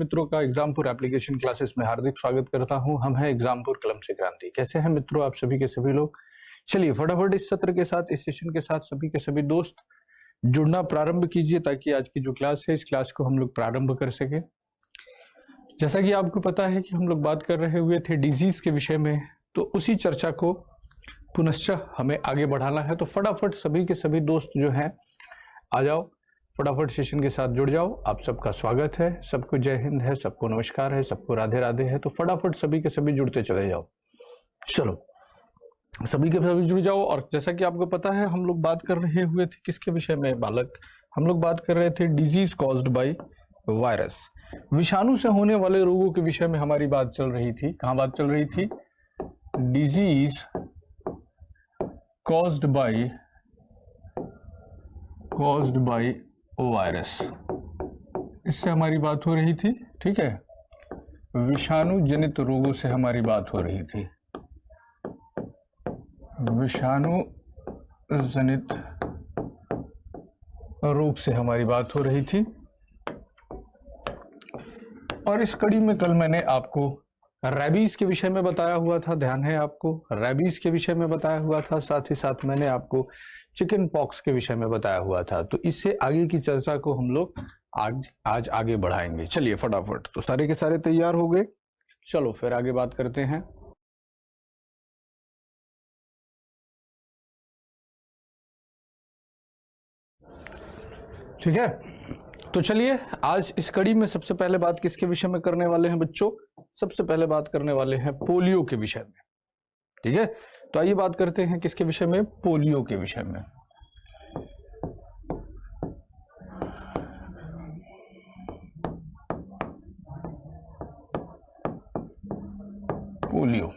मित्रों का Exampur application classes में हार्दिक स्वागत करता हूं। हम हैं एग्जामपुर कलम से क्रांति। कैसे हैं मित्रों आप सभी के सभी लोग? चलिए फटाफट इस सत्र के साथ, इस सेशन के साथ सभी के सभी दोस्त जुड़ना प्रारंभ कीजिए ताकि आज की जो क्लास है इस क्लास को हम लोग प्रारंभ कर सके। जैसा कि आपको पता है कि हम लोग बात कर रहे हुए थे डिजीज के विषय में, तो उसी चर्चा को पुनश्च हमें आगे बढ़ाना है। तो फटाफट सभी के सभी दोस्त जो हैं आ जाओ, फटाफट सेशन के साथ जुड़ जाओ। आप सबका स्वागत है, सबको जय हिंद है, सबको नमस्कार है, सबको राधे राधे है। तो फटाफट सभी के सभी जुड़ते चले जाओ। चलो सभी के सभी जुड़ जाओ। और जैसा कि आपको पता है हम लोग बात कर रहे हुए थे किसके विषय में बालक? हम लोग बात कर रहे थे डिजीज कॉज्ड बाय वायरस, विषाणु से होने वाले रोगों के विषय में हमारी बात चल रही थी। कहाँ बात चल रही थी? डिजीज कॉज्ड बाय वायरस, इससे हमारी बात हो रही थी। ठीक है, विषाणु जनित रोगों से हमारी बात हो रही थी। विषाणु जनित रोग से हमारी बात हो रही थी। और इस कड़ी में कल मैंने आपको रेबीज के विषय में बताया हुआ था, ध्यान है आपको? रेबीज के विषय में बताया हुआ था, साथ ही साथ मैंने आपको चिकन पॉक्स के विषय में बताया हुआ था। तो इससे आगे की चर्चा को हम लोग आज आगे बढ़ाएंगे। चलिए फटाफट, तो सारे के सारे तैयार हो गए? चलो फिर आगे बात करते हैं। ठीक है, तो चलिए आज इस कड़ी में सबसे पहले बात किसके विषय में करने वाले हैं बच्चों? सबसे पहले बात करने वाले हैं पोलियो के विषय में। ठीक है, तो आइए बात करते हैं किसके विषय में? पोलियो के विषय में। पोलियो,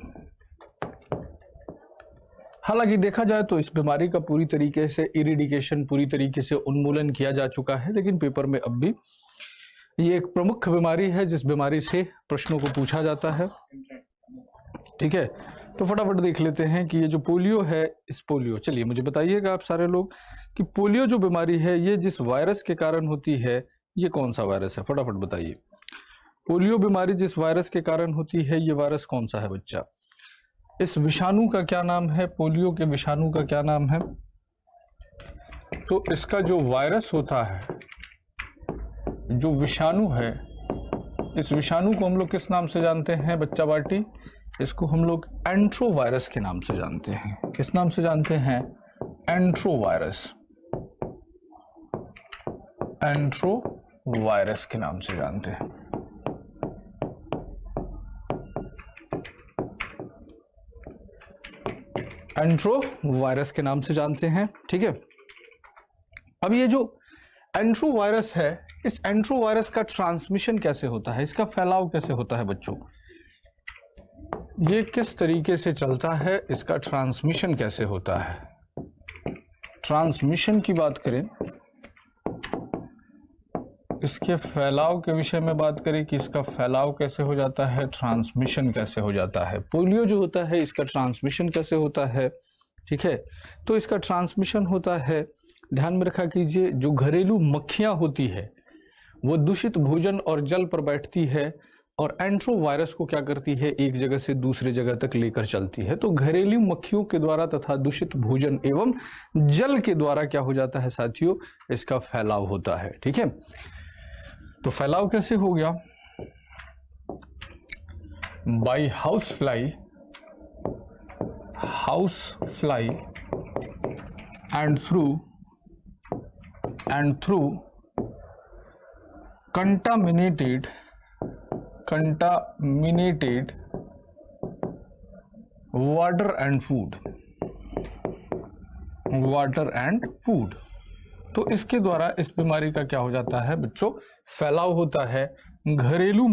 हालांकि देखा जाए तो इस बीमारी का पूरी तरीके से इरेडिकेशन, पूरी तरीके से उन्मूलन किया जा चुका है, लेकिन पेपर में अब भी ये एक प्रमुख बीमारी है जिस बीमारी से प्रश्नों को पूछा जाता है। ठीक है, तो फटाफट देख लेते हैं कि ये जो पोलियो है, इस पोलियो, चलिए मुझे बताइएगा आप सारे लोग कि पोलियो जो बीमारी है ये जिस वायरस के कारण होती है, ये कौन सा वायरस है? फटाफट बताइए। पोलियो बीमारी जिस वायरस के कारण होती है, ये वायरस कौन सा है बच्चा? इस विषाणु का क्या नाम है? पोलियो के विषाणु का क्या नाम है? तो इसका जो वायरस होता है, जो विषाणु है, इस विषाणु को हम लोग किस नाम से जानते हैं बच्चा बाटी? इसको हम लोग एंट्रोवायरस के नाम से जानते हैं। किस नाम से जानते हैं? एंट्रोवायरस। एंट्रोवायरस के नाम से जानते हैं। एंट्रोवायरस के नाम से जानते हैं। ठीक है, अब ये जो एंट्रोवायरस है, इस एंट्रोवायरस का ट्रांसमिशन कैसे होता है, इसका फैलाव कैसे होता है बच्चों? ये किस तरीके से चलता है, इसका ट्रांसमिशन कैसे होता है? ट्रांसमिशन की बात करें, इसके फैलाव के विषय में बात करें कि इसका फैलाव कैसे हो जाता है, ट्रांसमिशन कैसे हो जाता है। पोलियो जो होता है इसका ट्रांसमिशन कैसे होता है? ठीक है, तो इसका ट्रांसमिशन होता है, ध्यान में रखा कीजिए, जो घरेलू मक्खियां होती है वो दूषित भोजन और जल पर बैठती है और एंट्रोवायरस को क्या करती है? एक जगह से दूसरे जगह तक लेकर चलती है। तो घरेलू मक्खियों के द्वारा तथा दूषित भोजन एवं जल के द्वारा क्या हो जाता है साथियों? इसका फैलाव होता है। ठीक है, तो फैलाव कैसे हो गया? By housefly and through contaminated water and food। तो इसके द्वारा इस बीमारी का क्या हो जाता है बच्चों? फैलाव होता है। घरेलू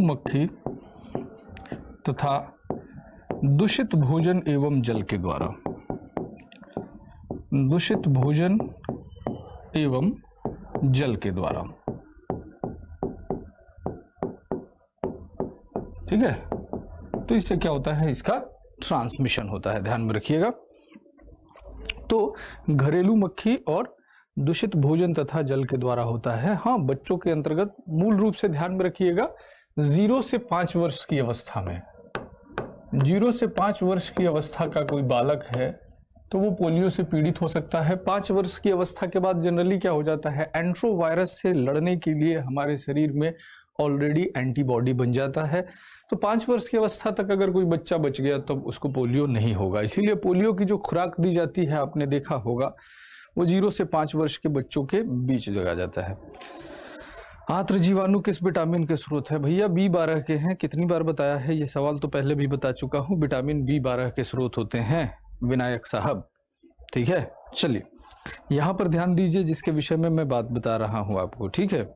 मक्खी तथा दूषित भोजन एवं जल के द्वारा। दूषित भोजन एवं जल के द्वारा। ठीक है, तो इससे क्या होता है? इसका ट्रांसमिशन होता है, ध्यान में रखिएगा। तो घरेलू मक्खी और दूषित भोजन तथा जल के द्वारा होता है। हाँ, बच्चों के अंतर्गत मूल रूप से ध्यान में रखिएगा 0 से 5 वर्ष की अवस्था में, 0 से 5 वर्ष की अवस्था का कोई बालक है तो वो पोलियो से पीड़ित हो सकता है। 5 वर्ष की अवस्था के बाद जनरली क्या हो जाता है, एंट्रोवायरस से लड़ने के लिए हमारे शरीर में ऑलरेडी एंटीबॉडी बन जाता है। तो 5 वर्ष की अवस्था तक अगर कोई बच्चा बच गया तो उसको पोलियो नहीं होगा। इसीलिए पोलियो की जो खुराक दी जाती है, आपने देखा होगा, वो 0 से 5 वर्ष के बच्चों के बीच दिया जाता है। आंत्र जीवाणु किस विटामिन के स्रोत है? भैया B12 के हैं। कितनी बार बताया है ये सवाल, तो पहले भी बता चुका हूं। विटामिन B12 के स्रोत होते हैं विनायक साहब, ठीक है। चलिए यहां पर ध्यान दीजिए जिसके विषय में मैं बात बता रहा हूं आपको, ठीक है।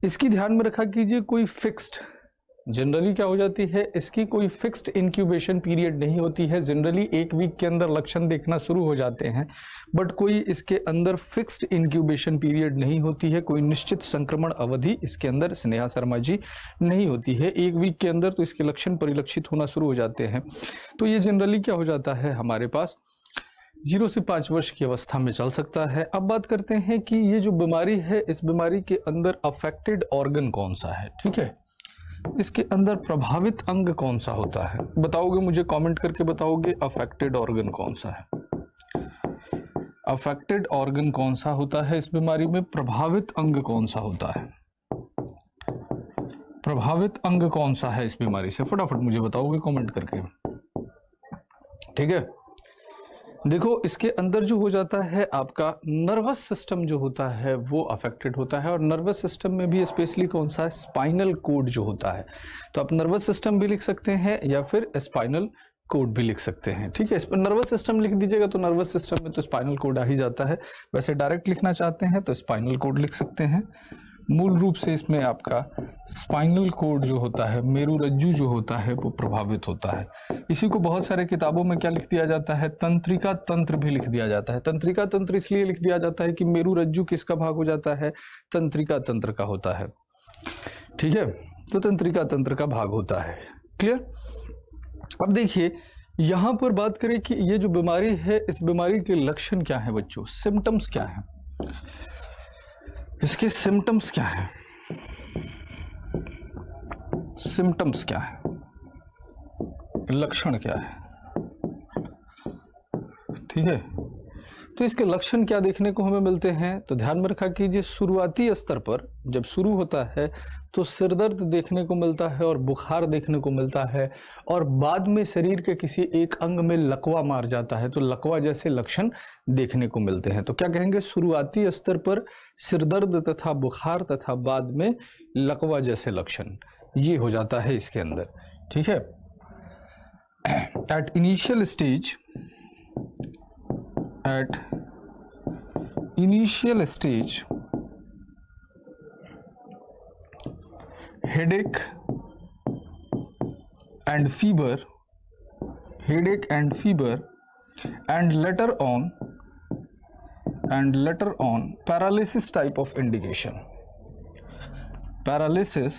इसकी ध्यान में रखा कीजिए, कोई फिक्स्ड, जनरली क्या हो जाती है, इसकी कोई फिक्स्ड इंक्यूबेशन पीरियड नहीं होती है। जनरली 1 वीक के अंदर लक्षण देखना शुरू हो जाते हैं, बट कोई इसके अंदर फिक्स्ड इंक्यूबेशन पीरियड नहीं होती है, कोई निश्चित संक्रमण अवधि इसके अंदर, स्नेहा शर्मा जी, नहीं होती है। 1 वीक के अंदर तो इसके लक्षण परिलक्षित होना शुरू हो जाते हैं। तो ये जनरली क्या हो जाता है, हमारे पास 0 से 5 वर्ष की अवस्था में चल सकता है। अब बात करते हैं कि ये जो बीमारी है, इस बीमारी के अंदर अफेक्टेड ऑर्गन कौन सा है, ठीक है। इसके अंदर प्रभावित अंग कौन सा होता है, बताओगे मुझे, कमेंट करके बताओगे अफेक्टेड ऑर्गन कौन सा है। अफेक्टेड ऑर्गन कौन सा होता है इस बीमारी में, प्रभावित अंग कौन सा होता है, प्रभावित अंग कौन सा है इस बीमारी से, फटाफट मुझे बताओगे कमेंट करके, ठीक है। देखो इसके अंदर जो हो जाता है आपका नर्वस सिस्टम जो होता है वो अफेक्टेड होता है, और नर्वस सिस्टम में भी स्पेशली कौन सा है, स्पाइनल कोड जो होता है। तो आप नर्वस सिस्टम भी लिख सकते हैं या फिर स्पाइनल कोड भी लिख सकते हैं, ठीक है। इस पर नर्वस सिस्टम लिख दीजिएगा तो नर्वस सिस्टम में तो स्पाइनल कोड आ ही जाता है। वैसे डायरेक्ट लिखना चाहते हैं तो स्पाइनल कोड लिख सकते हैं। मूल रूप से इसमें आपका स्पाइनल कोड जो होता है, मेरुरज्जु जो होता है, वो प्रभावित होता है। इसी को बहुत सारे किताबों में क्या लिख दिया जाता है, तंत्रिका तंत्र भी लिख दिया जाता है। तंत्रिका तंत्र इसलिए लिख दिया जाता है कि मेरुरज्जु किसका भाग हो जाता है, तंत्रिका तंत्र का होता है, ठीक है। तो तंत्रिका तंत्र का भाग होता है, क्लियर। अब देखिए यहां पर बात करें कि ये जो बीमारी है, इस बीमारी के लक्षण क्या है बच्चों, सिम्टम्स क्या है, इसके सिम्टम्स क्या है, सिम्टम्स क्या है, लक्षण क्या है, ठीक है। तो इसके लक्षण क्या देखने को हमें मिलते हैं, तो ध्यान में रखा कीजिए, शुरुआती स्तर पर जब शुरू होता है तो सिरदर्द देखने को मिलता है और बुखार देखने को मिलता है, और बाद में शरीर के किसी एक अंग में लकवा मार जाता है तो लकवा जैसे लक्षण देखने को मिलते हैं। तो क्या कहेंगे, शुरुआती स्तर पर सिरदर्द तथा बुखार तथा बाद में लकवा जैसे लक्षण, ये हो जाता है इसके अंदर, ठीक है। At initial stage, at initial stage headache and fever, headache and fever, and later on paralysis type of indication, paralysis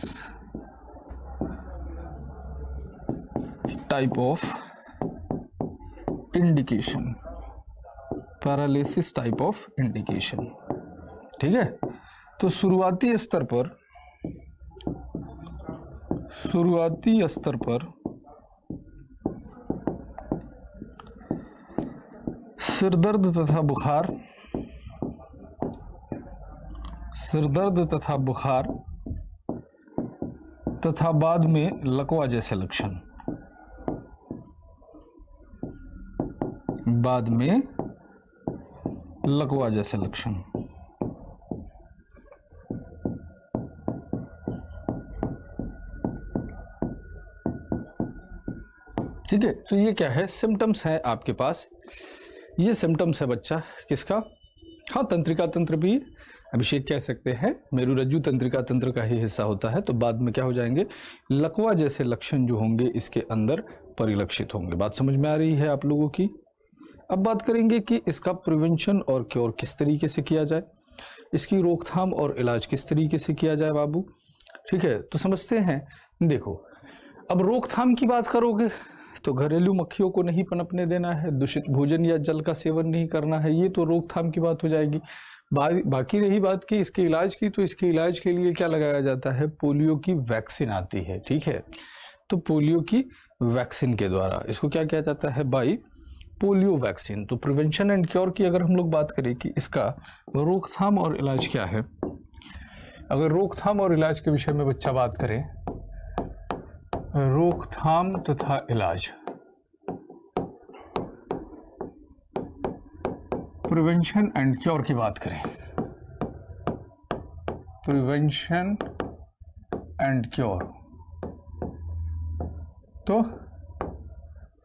type of indication, paralysis type of indication, ठीक है। तो शुरुआती स्तर पर सिरदर्द तथा बुखार, सिरदर्द तथा बुखार तथा बाद में लकवा जैसे लक्षण, बाद में लकवा जैसे लक्षण, ठीक है। तो ये क्या है, सिम्टम्स है आपके पास, ये सिम्टम्स है बच्चा किसका, हाँ तंत्रिका तंत्र भी अभिषेक कह सकते हैं, मेरुरज्जु तंत्रिका तंत्र का ही हिस्सा होता है। तो बाद में क्या हो जाएंगे, लकवा जैसे लक्षण जो होंगे इसके अंदर परिलक्षित होंगे। बात समझ में आ रही है आप लोगों की। अब बात करेंगे कि इसका प्रिवेंशन और क्योर किस तरीके से किया जाए, इसकी रोकथाम और इलाज किस तरीके से किया जाए बाबू, ठीक है। तो समझते हैं, देखो अब रोकथाम की बात करोगे तो घरेलू मक्खियों को नहीं पनपने देना है, दूषित भोजन या जल का सेवन नहीं करना है, ये तो रोकथाम की बात हो जाएगी। बाकी रही बात की इसके इलाज की, तो इसके इलाज के लिए क्या लगाया जाता है, पोलियो की वैक्सीन आती है, ठीक है। तो पोलियो की वैक्सीन के द्वारा इसको क्या किया जाता है, बाई पोलियो वैक्सीन। तो प्रिवेंशन एंड क्योर की अगर हम लोग बात करें कि इसका रोकथाम और इलाज क्या है, अगर रोकथाम और इलाज के विषय में बच्चा बात करें, रोकथाम तथा इलाज, प्रिवेंशन एंड क्योर की बात करें, प्रिवेंशन एंड क्योर, तो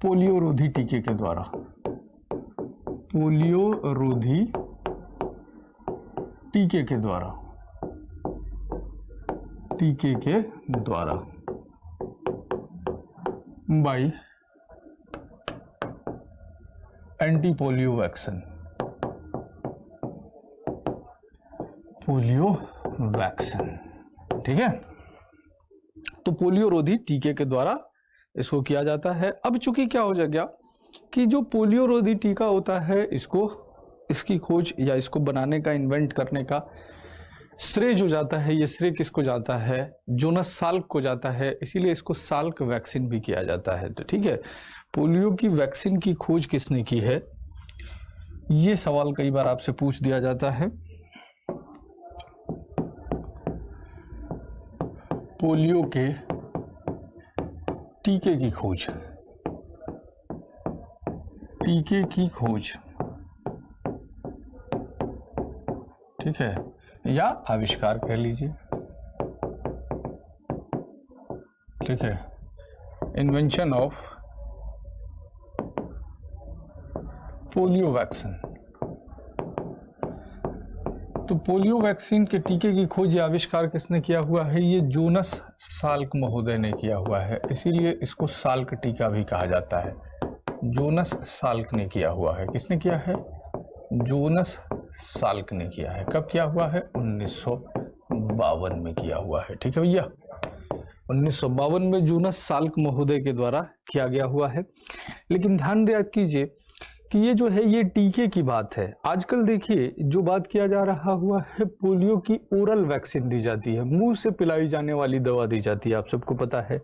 पोलियो रोधी टीके के द्वारा, पोलियो रोधी टीके के द्वारा, टीके के द्वारा by anti polio vaccine, polio vaccine, ठीक है। तो पोलियो रोधी टीके के द्वारा इसको किया जाता है। अब चूंकि क्या हो गया कि जो पोलियो रोधी टीका होता है, इसकी खोज या इसको बनाने का, इन्वेंट करने का श्रेय जो जाता है, ये श्रेय किसको जाता है, जोनास साल्क को जाता है, इसीलिए इसको साल्क वैक्सीन भी किया जाता है। तो ठीक है, पोलियो की वैक्सीन की खोज किसने की है, ये सवाल कई बार आपसे पूछ दिया जाता है। पोलियो के टीके की खोज, टीके की खोज, ठीक है, या आविष्कार कह लीजिए, ठीक है, इन्वेंशन ऑफ पोलियो वैक्सीन। तो पोलियो वैक्सीन के टीके की खोज या आविष्कार किसने किया हुआ है, ये जोनास साल्क महोदय ने किया हुआ है, इसीलिए इसको साल्क टीका भी कहा जाता है। जोनास साल्क ने किया हुआ है, किसने किया है, जोनास साल्क ने किया है। कब किया हुआ है, 1952 में किया हुआ है, ठीक है भैया, 1952 में जोनास साल्क महोदय के द्वारा किया गया हुआ है। लेकिन ध्यान दिया कीजिए कि ये जो है ये टीके की बात है। आजकल देखिए जो बात किया जा रहा हुआ है, पोलियो की ओरल वैक्सीन दी जाती है, मुंह से पिलाई जाने वाली दवा दी जाती है, आप सबको पता है,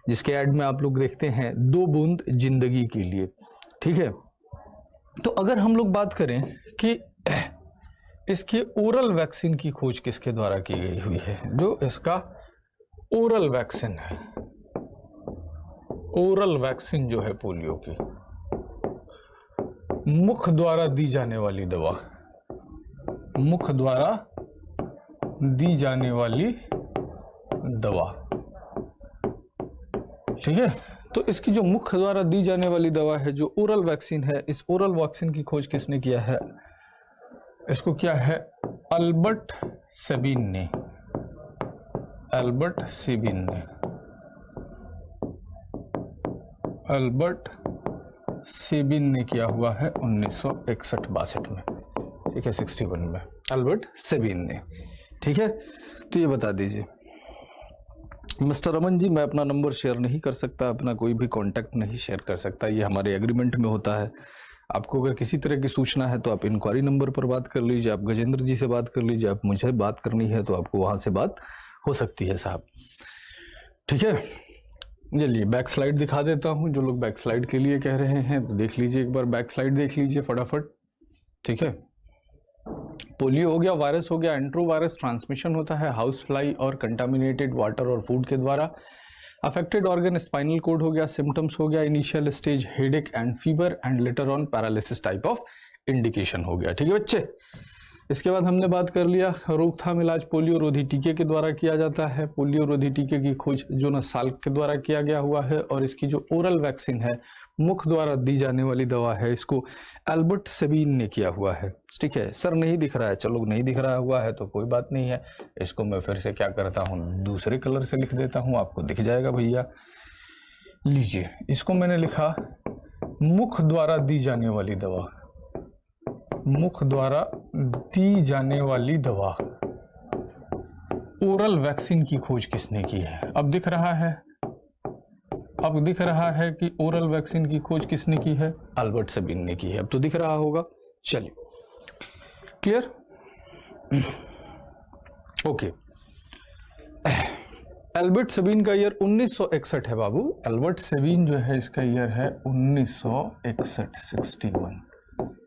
जिसके ऐड में आप लोग देखते हैं 2 बूंद जिंदगी के लिए, ठीक है। तो अगर हम लोग बात करें कि इसके ओरल वैक्सीन की खोज किसके द्वारा की गई हुई है, जो इसका ओरल वैक्सीन है, ओरल वैक्सीन जो है पोलियो की, मुख द्वारा दी जाने वाली दवा, मुख द्वारा दी जाने वाली दवा, ठीक है। तो इसकी जो मुख द्वारा दी जाने वाली दवा है, जो ओरल वैक्सीन है, इस ओरल वैक्सीन की खोज किसने किया है, इसको किया है अल्बर्ट सेबिन ने, अल्बर्ट सेबिन ने, अल्बर्ट सेबिन ने किया हुआ है 1961-62 में, ठीक है, 61 में अल्बर्ट सेबिन ने, ठीक है। तो ये बता दीजिए मिस्टर रमन जी, मैं अपना नंबर शेयर नहीं कर सकता, अपना कोई भी कांटेक्ट नहीं शेयर कर सकता, ये हमारे एग्रीमेंट में होता है। आपको अगर किसी तरह की सूचना है तो आप इंक्वायरी नंबर पर बात कर लीजिए, आप गजेंद्र जी से बात कर लीजिए, आप मुझे बात करनी है तो आपको वहां से बात हो सकती है साहब, ठीक है। चलिए बैक स्लाइड दिखा देता हूं, जो लोग बैक स्लाइड के लिए कह रहे हैं तो देख लीजिए, एक बार बैक स्लाइड देख लीजिए फटाफट, ठीक है। पोलियो हो गया, वायरस हो गया, एंट्रो वायरस ट्रांसमिशन होता है हाउस फ्लाई और कंटामिनेटेड वाटर और फूड के द्वारा। अफेक्टेड ऑर्गन स्पाइनल कोड हो गया, सिम्टम्स हो गया initial stage headache and fever and later on paralysis type of indication हो गया, ठीक है बच्चे। इसके बाद हमने बात कर लिया रोकथाम इलाज पोलियो रोधी टीके के द्वारा किया जाता है। पोलियो रोधी टीके की खोज जोनास साल्क के द्वारा किया गया हुआ है, और इसकी जो ओरल वैक्सीन है, मुख द्वारा दी जाने वाली दवा है, इसको अल्बर्ट सेबिन ने किया हुआ है, ठीक है। सर नहीं दिख रहा है, चलो नहीं दिख रहा हुआ है तो कोई बात नहीं है, इसको मैं फिर से क्या करता हूँ, दूसरे कलर से लिख देता हूँ, आपको दिख जाएगा भैया। लीजिए, इसको मैंने लिखा मुख द्वारा दी जाने वाली दवा, मुख द्वारा दी जाने वाली दवा, ओरल वैक्सीन की खोज किसने की है। अब दिख रहा है अब दिख रहा है कि ओरल वैक्सीन की खोज किसने की है? अल्बर्ट सबीन ने की है। अब तो दिख रहा होगा। चलिए, क्लियर? ओके। अल्बर्ट सबीन का ईयर 1961 है बाबू। अल्बर्ट सबीन जो है इसका ईयर है 1961, 61,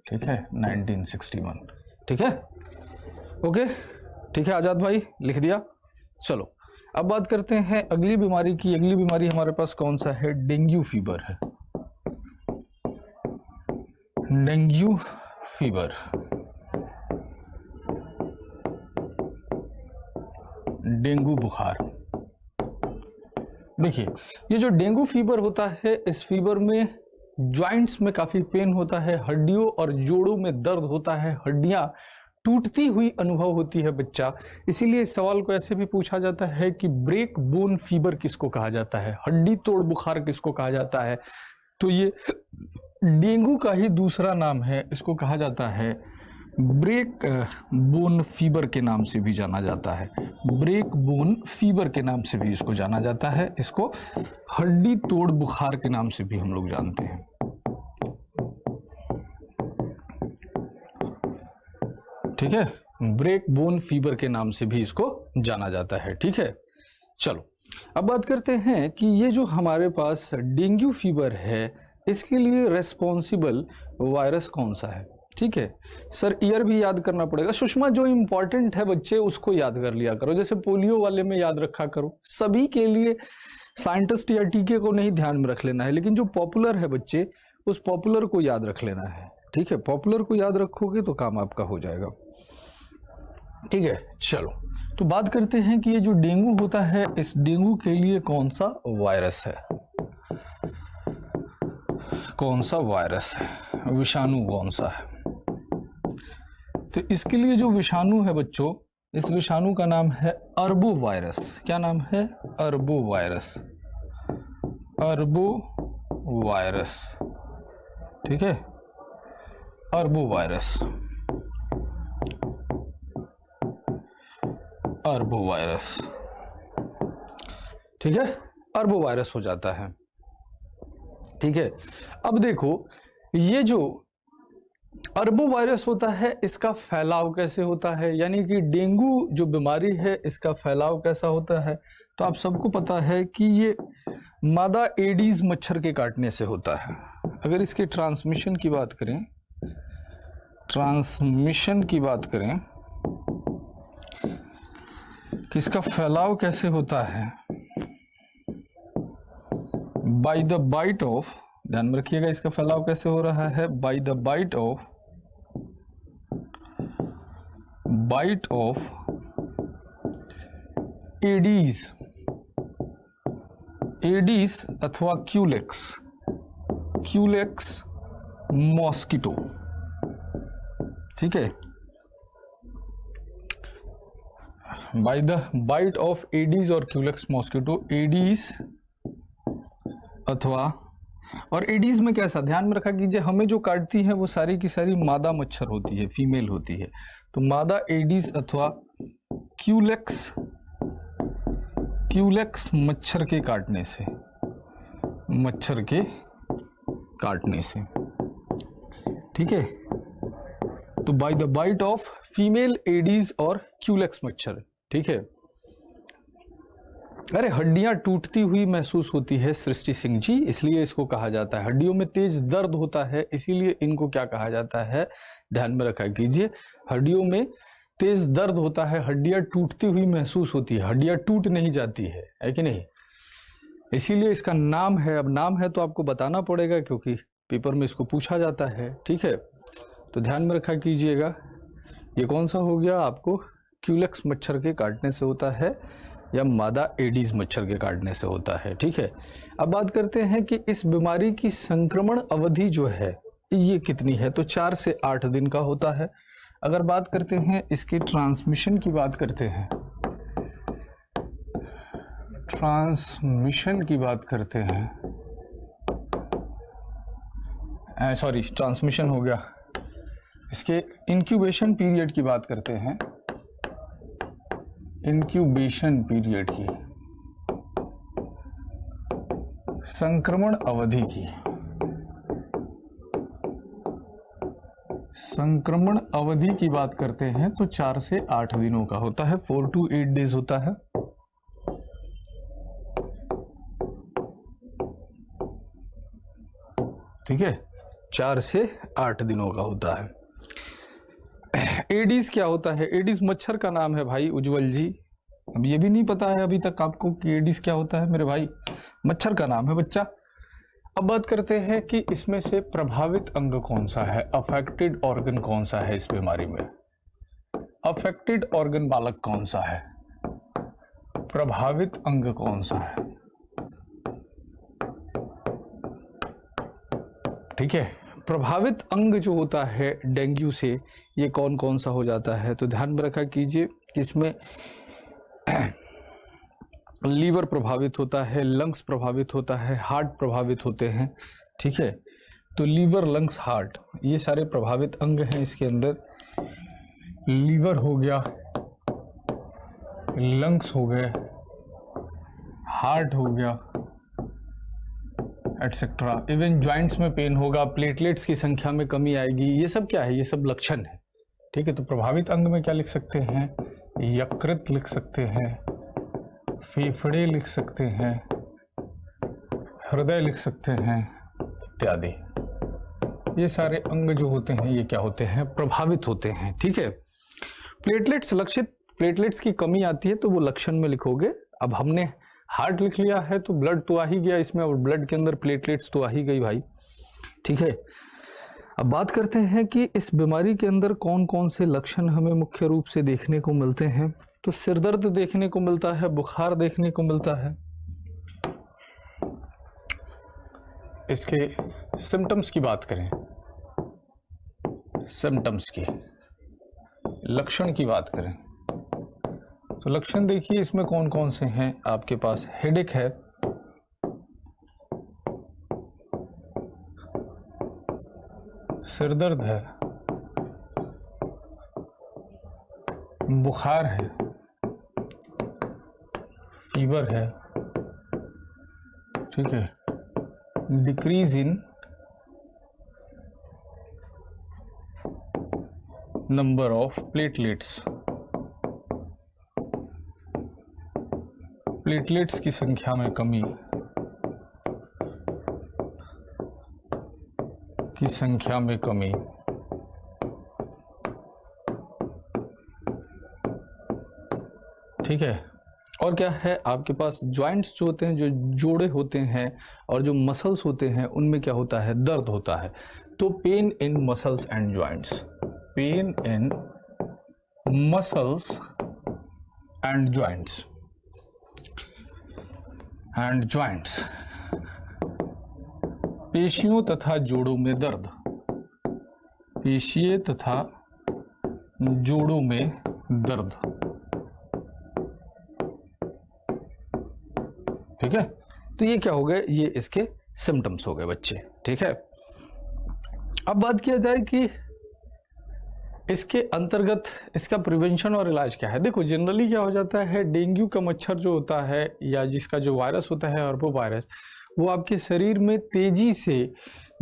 ठीक है, 1961, ठीक है, ओके, ठीक है आजाद भाई, लिख दिया। चलो अब बात करते हैं अगली बीमारी की। अगली बीमारी हमारे पास कौन सा है? डेंगू फीवर है। डेंगू फीवर, डेंगू बुखार। देखिए, ये जो डेंगू फीवर होता है, इस फीवर में जॉइंट्स में काफी पेन होता है, हड्डियों और जोड़ों में दर्द होता है, हड्डियां टूटती हुई अनुभव होती है बच्चा। इसीलिए इस सवाल को ऐसे भी पूछा जाता है कि ब्रेक बोन फीवर किसको कहा जाता है, हड्डी तोड़ बुखार किसको कहा जाता है? तो ये डेंगू का ही दूसरा नाम है, इसको कहा जाता है ब्रेक बोन फीवर के नाम से भी जाना जाता है। ब्रेक बोन फीवर के नाम से भी इसको जाना जाता है। इसको हड्डी तोड़ बुखार के नाम से भी हम लोग जानते हैं। ठीक है, ब्रेक बोन फीवर के नाम से भी इसको जाना जाता है। ठीक है, चलो अब बात करते हैं कि ये जो हमारे पास डेंगू फीवर है, इसके लिए रेस्पॉन्सिबल वायरस कौन सा है? ठीक है सर, ईयर भी याद करना पड़ेगा। सुषमा, जो इंपॉर्टेंट है बच्चे उसको याद कर लिया करो, जैसे पोलियो वाले में याद रखा करो। सभी के लिए साइंटिस्ट या टीके को नहीं ध्यान में रख लेना है, लेकिन जो पॉपुलर है बच्चे, उस पॉपुलर को याद रख लेना है। ठीक है, पॉपुलर को याद रखोगे तो काम आपका हो जाएगा। ठीक है, चलो तो बात करते हैं कि ये जो डेंगू होता है, इस डेंगू के लिए कौन सा वायरस है? कौन सा वायरस है, विषाणु कौन सा है? तो इसके लिए जो विषाणु है बच्चों, इस विषाणु का नाम है अर्बो वायरस। क्या नाम है? अर्बो वायरस। अर्बो वायरस, ठीक है, अर्बो वायरस, अर्बो वायरस। ठीक है, अर्बो वायरस हो जाता है। ठीक है, अब देखो ये जो अर्बो वायरस होता है, इसका फैलाव कैसे होता है, यानी कि डेंगू जो बीमारी है इसका फैलाव कैसा होता है? तो आप सबको पता है कि ये मादा एडीज मच्छर के काटने से होता है। अगर इसके ट्रांसमिशन की बात करें, ट्रांसमिशन की बात करें कि इसका फैलाव कैसे होता है, बाय द बाइट ऑफ, ध्यान में रखिएगा इसका फैलाव कैसे हो रहा है, by the bite of Aedes, Aedes अथवा क्यूलेक्स मॉस्किटो। ठीक है, by the bite of Aedes और क्यूलेक्स मॉस्किटो, एडीज अथवा, और एडीज में कैसा, ध्यान में रखा कीजिए, हमें जो काटती है वो सारी की सारी मादा मच्छर होती है, फीमेल होती है। तो मादा एडीज अथवा क्यूलेक्स मच्छर के काटने से, मच्छर के काटने से। ठीक है, तो by the bite of female Aedes और क्यूलेक्स मच्छर। ठीक है, अरे हड्डियां टूटती हुई महसूस होती है सृष्टि सिंह जी, इसलिए इसको कहा जाता है। हड्डियों में तेज दर्द होता है, इसीलिए इनको क्या कहा जाता है, ध्यान में रखा कीजिए। हड्डियों में तेज दर्द होता है, हड्डियां टूटती हुई महसूस होती है, हड्डियां टूट नहीं जाती है कि नहीं, इसीलिए इसका नाम है। अब नाम है तो आपको बताना पड़ेगा, क्योंकि पेपर में इसको पूछा जाता है। ठीक है, तो ध्यान में रखा कीजिएगा, ये कौन सा हो गया आपको, क्यूलेक्स मच्छर के काटने से होता है या मादा एडीज मच्छर के काटने से होता है। ठीक है, अब बात करते हैं कि इस बीमारी की संक्रमण अवधि जो है ये कितनी है, तो 4 से 8 दिन का होता है। अगर बात करते हैं इसके ट्रांसमिशन की बात करते हैं, ट्रांसमिशन की बात करते हैं, सॉरी ट्रांसमिशन हो गया, इसके इंक्यूबेशन पीरियड की बात करते हैं, इंक्यूबेशन पीरियड की, संक्रमण अवधि की बात करते हैं तो 4 से 8 दिनों का होता है, 4 to 8 डेज होता है। ठीक है, 4 से 8 दिनों का होता है। एडिस क्या होता है? एडिस मच्छर का नाम है भाई उज्जवल जी। अब ये भी नहीं पता है अभी तक आपको कि एडिस क्या होता है मेरे भाई? मच्छर का नाम है बच्चा। अब बात करते हैं कि इसमें से प्रभावित अंग कौन सा है, अफेक्टेड ऑर्गन कौन सा है इस बीमारी में? अफेक्टेड ऑर्गन बालक कौन सा है? प्रभावित अंग कौन सा है? ठीक है, प्रभावित अंग जो होता है डेंगू से, ये कौन कौन सा हो जाता है? तो ध्यान में रखा कीजिए कि इसमें लीवर प्रभावित होता है, लंग्स प्रभावित होता है, हार्ट प्रभावित होते हैं। ठीक है, तो लीवर, लंग्स, हार्ट ये सारे प्रभावित अंग हैं इसके अंदर। लीवर हो गया, लंग्स हो गए, हार्ट हो गया, एटसेट्रा। इवन ज्वाइंट्स में पेन होगा, प्लेटलेट्स की संख्या में कमी आएगी। ये सब क्या है? ये सब लक्षण है। ठीक है, तो प्रभावित अंग में क्या लिख सकते हैं? यकृत लिख सकते हैं, फेफड़े लिख सकते हैं, हृदय लिख सकते हैं इत्यादि। ये सारे अंग जो होते हैं ये क्या होते हैं? प्रभावित होते हैं। ठीक है, प्लेटलेट्स, लक्षित प्लेटलेट्स की कमी आती है तो वो लक्षण में लिखोगे। अब हमने हार्ट लिख लिया है तो ब्लड तो आ ही गया इसमें, और ब्लड के अंदर प्लेटलेट्स तो आ ही गई भाई। ठीक है, अब बात करते हैं कि इस बीमारी के अंदर कौन कौन से लक्षण हमें मुख्य रूप से देखने को मिलते हैं। तो सिरदर्द देखने को मिलता है, बुखार देखने को मिलता है। इसके सिम्टम्स की बात करें, सिम्टम्स की, लक्षण की बात करें तो लक्षण देखिए इसमें कौन कौन से हैं आपके पास। हेडेक है, सिरदर्द है, बुखार है, फीवर है। ठीक है, decrease in number of platelets, platelets की संख्या में कमी, ठीक है, और क्या है आपके पास? ज्वाइंट्स जो होते हैं, जो जोड़े होते हैं और जो मसल्स होते हैं, उनमें क्या होता है? दर्द होता है। तो pain in muscles and joints, pain in muscles and joints पेशियों तथा जोड़ों में दर्द, पेशिये तथा जोड़ों में दर्द। ठीक है, तो ये क्या हो गए? ये इसके सिम्टम्स हो गए बच्चे। ठीक है, अब बात किया जाए कि इसके अंतर्गत इसका प्रिवेंशन और इलाज क्या है। देखो जनरली क्या हो जाता है, डेंगू का मच्छर जो होता है या जिसका जो वायरस होता है अर्बो वायरस, वो आपके शरीर में तेजी से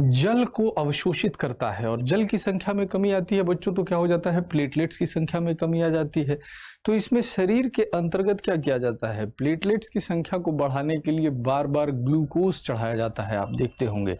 जल को अवशोषित करता है और जल की संख्या में कमी आती है बच्चों, तो क्या हो जाता है? प्लेटलेट्स की संख्या में कमी आ जाती है। तो इसमें शरीर के अंतर्गत क्या किया जाता है? प्लेटलेट्स की संख्या को बढ़ाने के लिए बार बार ग्लूकोज चढ़ाया जाता है। आप देखते होंगे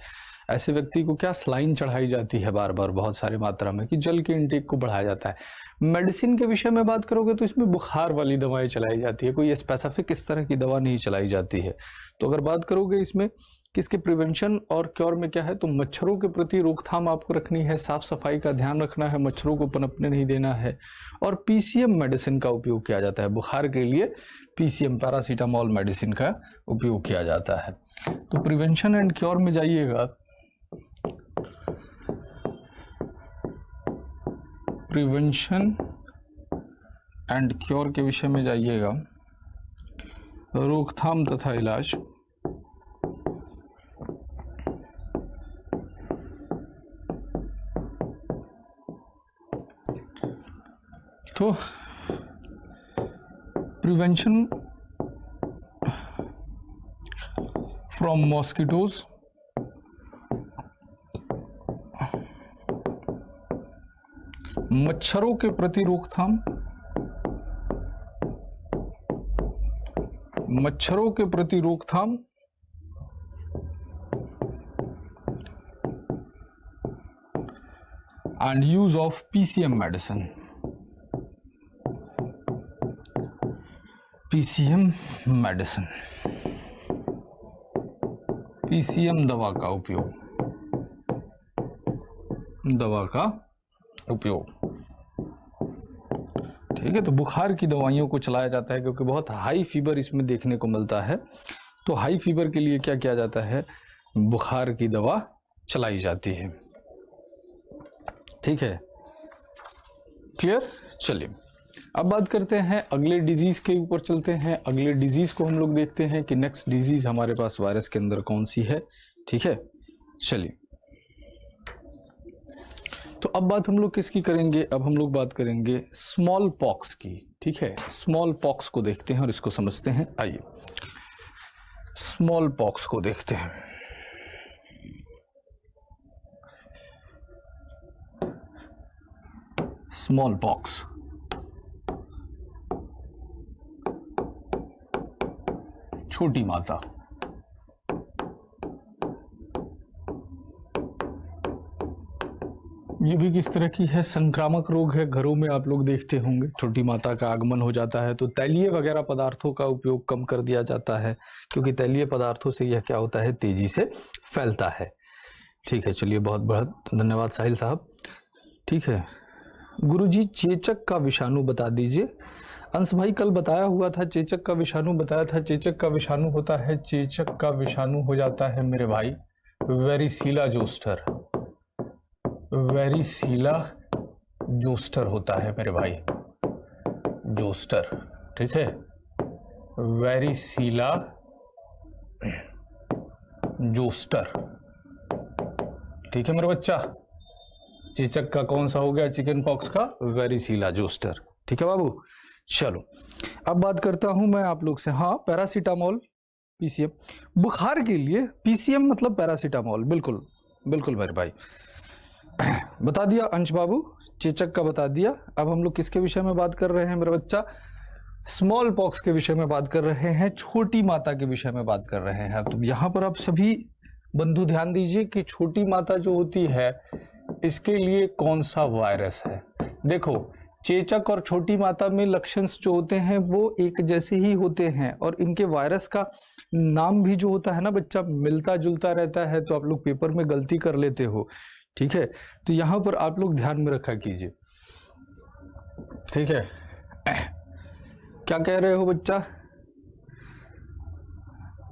ऐसे व्यक्ति को क्या सलाइन चढ़ाई जाती है बार बार बहुत सारी मात्रा में, कि जल के इंटेक को बढ़ाया जाता है। मेडिसिन के विषय में बात करोगे तो इसमें बुखार वाली दवाएं चलाई जाती है, कोई स्पेसिफिक इस तरह की दवा नहीं चलाई जाती है। तो अगर बात करोगे इसमें किसके प्रिवेंशन और क्योर में क्या है, तो मच्छरों के प्रति रोकथाम आपको रखनी है, साफ सफाई का ध्यान रखना है, मच्छरों को पनपने नहीं देना है। और पीसीएम मेडिसिन का उपयोग किया जाता है बुखार के लिए, पीसीएम पैरासीटामोल मेडिसिन का उपयोग किया जाता है। तो प्रिवेंशन एंड क्योर में जाइएगा, प्रिवेंशन एंड क्योर के विषय में जाइएगा, रोकथाम तथा इलाज। तो प्रिवेंशन फ्रॉम मॉस्किटोज, मच्छरों के प्रति रोकथाम, मच्छरों के प्रति रोकथाम, and use of PCM medicine, PCM medicine, PCM दवा का उपयोग, दवा का उपयोग, ठीक है। तो बुखार की दवाइयों को चलाया जाता है क्योंकि बहुत हाई फीवर इसमें देखने को मिलता है। तो हाई फीवर के लिए क्या किया जाता है, बुखार की दवा चलाई जाती है, ठीक है, क्लियर। चलिए अब बात करते हैं अगले डिजीज के ऊपर चलते हैं। अगले डिजीज को हम लोग देखते हैं कि नेक्स्ट डिजीज हमारे पास वायरस के अंदर कौन सी है, ठीक है। चलिए तो अब बात हम लोग किसकी करेंगे, अब हम लोग बात करेंगे स्मॉल पॉक्स की, ठीक है। स्मॉल पॉक्स को देखते हैं और इसको समझते हैं। आइए स्मॉल पॉक्स को देखते हैं। स्मॉल पॉक्स, छोटी माता, ये भी किस तरह की है, संक्रामक रोग है। घरों में आप लोग देखते होंगे छोटी माता का आगमन हो जाता है तो तैलीय वगैरह पदार्थों का उपयोग कम कर दिया जाता है क्योंकि तैलीय पदार्थों से यह क्या होता है, तेजी से फैलता है, ठीक है। चलिए बहुत बहुत धन्यवाद साहिल साहब, ठीक है। गुरुजी चेचक का विषाणु बता दीजिए। अंश भाई कल बताया हुआ था, चेचक का विषाणु बताया था। चेचक का विषाणु होता है, चेचक का विषाणु हो जाता है मेरे भाई वेरिसीला जोस्टर, वेरिसीला जोस्टर होता है मेरे भाई, जोस्टर, ठीक है, वेरिसीला जोस्टर, ठीक है मेरे बच्चा। चेचक का कौन सा हो गया, चिकन पॉक्स का वेरिसीला जोस्टर, ठीक है बाबू। चलो अब बात करता हूं मैं आप लोग से, हाँ पैरासीटामोल, पीसीएम, बुखार के लिए पीसीएम मतलब पैरासीटामोल, बिल्कुल बिल्कुल मेरे भाई, बता दिया अंश बाबू, चेचक का बता दिया। अब हम लोग किसके विषय में बात कर रहे हैं मेरा बच्चा, स्मॉल पॉक्स के विषय में बात कर रहे हैं, छोटी माता के विषय में बात कर रहे हैं। तो यहाँ पर आप सभी बंधु ध्यान दीजिए कि छोटी माता जो होती है इसके लिए कौन सा वायरस है। देखो चेचक और छोटी माता में लक्षण जो होते हैं वो एक जैसे ही होते हैं और इनके वायरस का नाम भी जो होता है ना बच्चा मिलता जुलता रहता है, तो आप लोग पेपर में गलती कर लेते हो, ठीक है। तो यहां पर आप लोग ध्यान में रखा कीजिए, ठीक है। क्या कह रहे हो बच्चा,